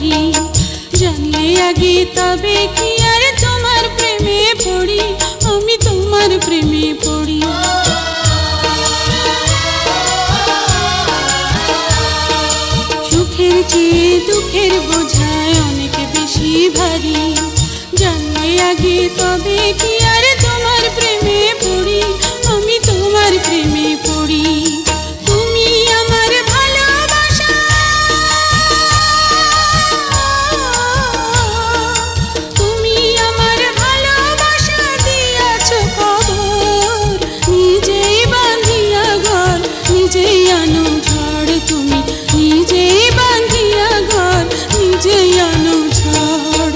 ভারী। জানলে আগে তবে কি আর তোমার প্রেমে পড়ি, আমি তোমার প্রেমে পড়ি। সুখের চেয়ে দুঃখের বোঝায় অনেক বেশি ভারী। জানলে আগে তবে কি আর তোমার প্রেমে পড়ি, আমি তোমার প্রেমে পড়ি। তুমি আমার ভালোবাসা, তুমি আমার ভালোবাসা দিয়াছ খবর। নিজেই বাঁধিয়া ঘর, নিজেই আনো ঝড়। তুমি নিজেই বাঁধিয়া ঘর, নিজেই আনো ঝড়।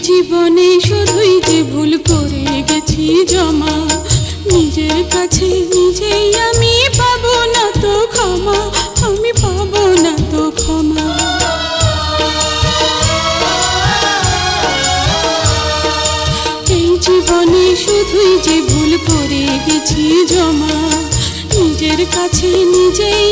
জীবনে শুধুই যে ভুল করে গেছি জমা, নিজের কাছে নিজেই আমি পাবো না তো ক্ষমা, আমি পাবো না তো ক্ষমা। এই জীবনে শুধুই যে ভুল করে গেছি জমা, নিজের কাছে নিজেই